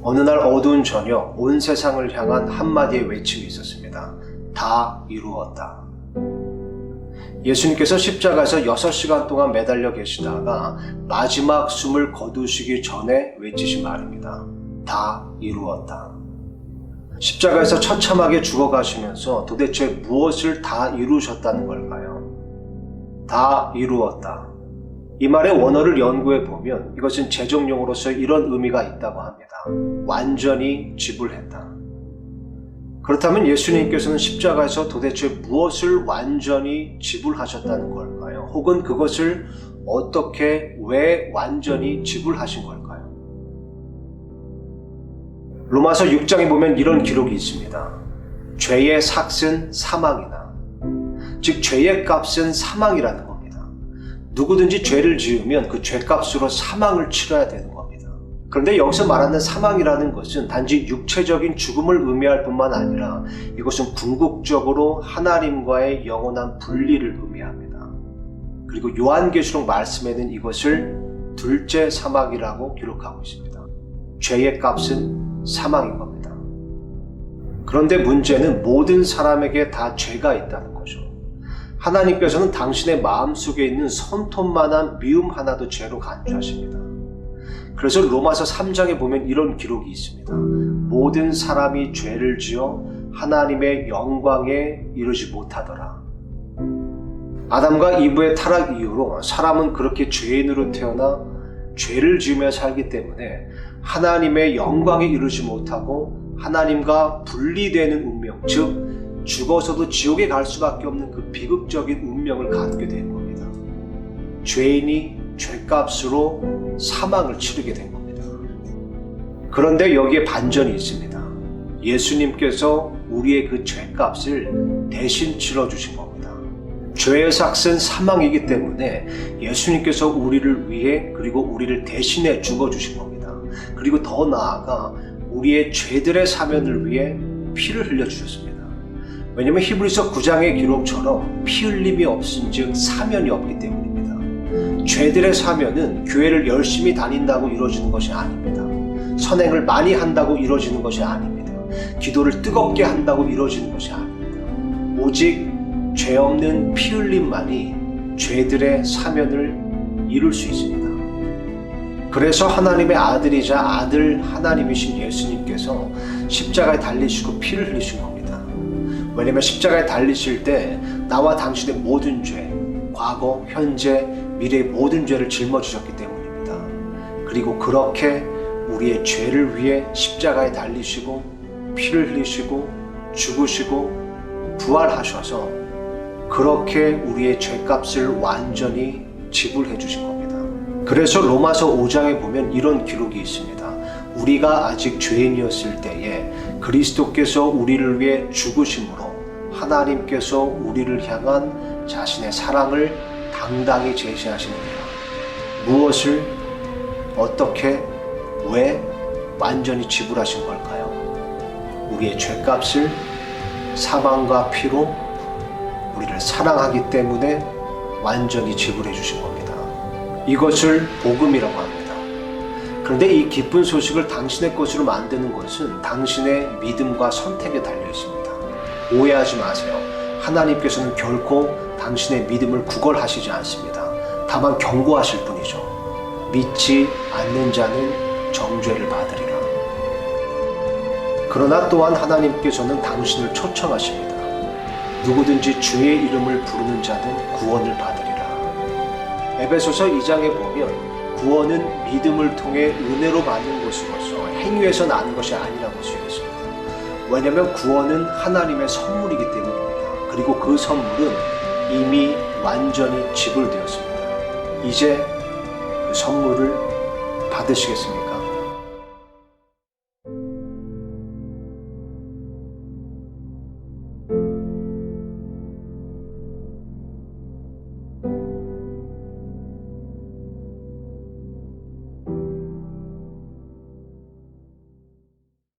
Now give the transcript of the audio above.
어느 날 어두운 저녁 온 세상을 향한 한마디의 외침이 있었습니다. 다 이루었다. 예수님께서 십자가에서 6시간 동안 매달려 계시다가 마지막 숨을 거두시기 전에 외치신 말입니다. 다 이루었다. 십자가에서 처참하게 죽어가시면서 도대체 무엇을 다 이루셨다는 걸까요? 다 이루었다. 이 말의 원어를 연구해 보면 이것은 재정용어로서 이런 의미가 있다고 합니다. 완전히 지불했다. 그렇다면 예수님께서는 십자가에서 도대체 무엇을 완전히 지불하셨다는 걸까요? 혹은 그것을 어떻게, 왜 완전히 지불하신 걸까요? 로마서 6장에 보면 이런 기록이 있습니다. 죄의 삭은 사망이다. 즉 죄의 값은 사망이라는 겁니다. 누구든지 죄를 지으면 그 죄값으로 사망을 치러야 되는 겁니다. 그런데 여기서 말하는 사망이라는 것은 단지 육체적인 죽음을 의미할 뿐만 아니라 이것은 궁극적으로 하나님과의 영원한 분리를 의미합니다. 그리고 요한계시록 말씀에는 이것을 둘째 사망이라고 기록하고 있습니다. 죄의 값은 사망인 겁니다. 그런데 문제는 모든 사람에게 다 죄가 있다는 거죠. 하나님께서는 당신의 마음속에 있는 손톱만한 미움 하나도 죄로 간주하십니다. 그래서 로마서 3장에 보면 이런 기록이 있습니다. 모든 사람이 죄를 지어 하나님의 영광에 이르지 못하더라. 아담과 이브의 타락 이후로 사람은 그렇게 죄인으로 태어나 죄를 지으며 살기 때문에 하나님의 영광에 이르지 못하고 하나님과 분리되는 운명, 즉 죽어서도 지옥에 갈 수밖에 없는 그 비극적인 운명을 갖게 된 겁니다. 죄인이 죄값으로 사망을 치르게 된 겁니다. 그런데 여기에 반전이 있습니다. 예수님께서 우리의 그 죄값을 대신 치러주신 겁니다. 죄의 삭은 사망이기 때문에 예수님께서 우리를 위해 그리고 우리를 대신해 죽어주신 겁니다. 그리고 더 나아가 우리의 죄들의 사면을 위해 피를 흘려주셨습니다. 왜냐하면 히브리서 9장의 기록처럼 피 흘림이 없은즉 사면이 없기 때문입니다. 죄들의 사면은 교회를 열심히 다닌다고 이루어지는 것이 아닙니다. 선행을 많이 한다고 이루어지는 것이 아닙니다. 기도를 뜨겁게 한다고 이루어지는 것이 아닙니다. 오직 죄 없는 피 흘림만이 죄들의 사면을 이룰 수 있습니다. 그래서 하나님의 아들이자 아들 하나님이신 예수님께서 십자가에 달리시고 피를 흘리신 겁니다. 왜냐하면 십자가에 달리실 때 나와 당신의 모든 죄, 과거, 현재, 미래의 모든 죄를 짊어지셨기 때문입니다. 그리고 그렇게 우리의 죄를 위해 십자가에 달리시고 피를 흘리시고 죽으시고 부활하셔서 그렇게 우리의 죄값을 완전히 지불해 주신 겁니다. 그래서 로마서 5장에 보면 이런 기록이 있습니다. 우리가 아직 죄인이었을 때에 그리스도께서 우리를 위해 죽으심으로 하나님께서 우리를 향한 자신의 사랑을 당당히 제시하시느니라. 무엇을, 어떻게, 왜 완전히 지불하신 걸까요? 우리의 죄값을 사망과 피로 우리를 사랑하기 때문에 완전히 지불해 주신 겁니다. 이것을 복음이라고 합니다. 그런데 이 기쁜 소식을 당신의 것으로 만드는 것은 당신의 믿음과 선택에 달려 있습니다. 오해하지 마세요. 하나님께서는 결코 당신의 믿음을 구걸하시지 않습니다. 다만 경고하실 뿐이죠. 믿지 않는 자는 정죄를 받으리라. 그러나 또한 하나님께서는 당신을 초청하십니다. 누구든지 주의 이름을 부르는 자는 구원을 받으리라. 에베소서 2장에 보면 구원은 믿음을 통해 은혜로 받는 것으로서 행위에서 나는 것이 아니라고 쓰여있습니다. 왜냐하면 구원은 하나님의 선물이기 때문입니다. 그리고 그 선물은 이미 완전히 지불되었습니다. 이제 그 선물을 받으시겠습니까?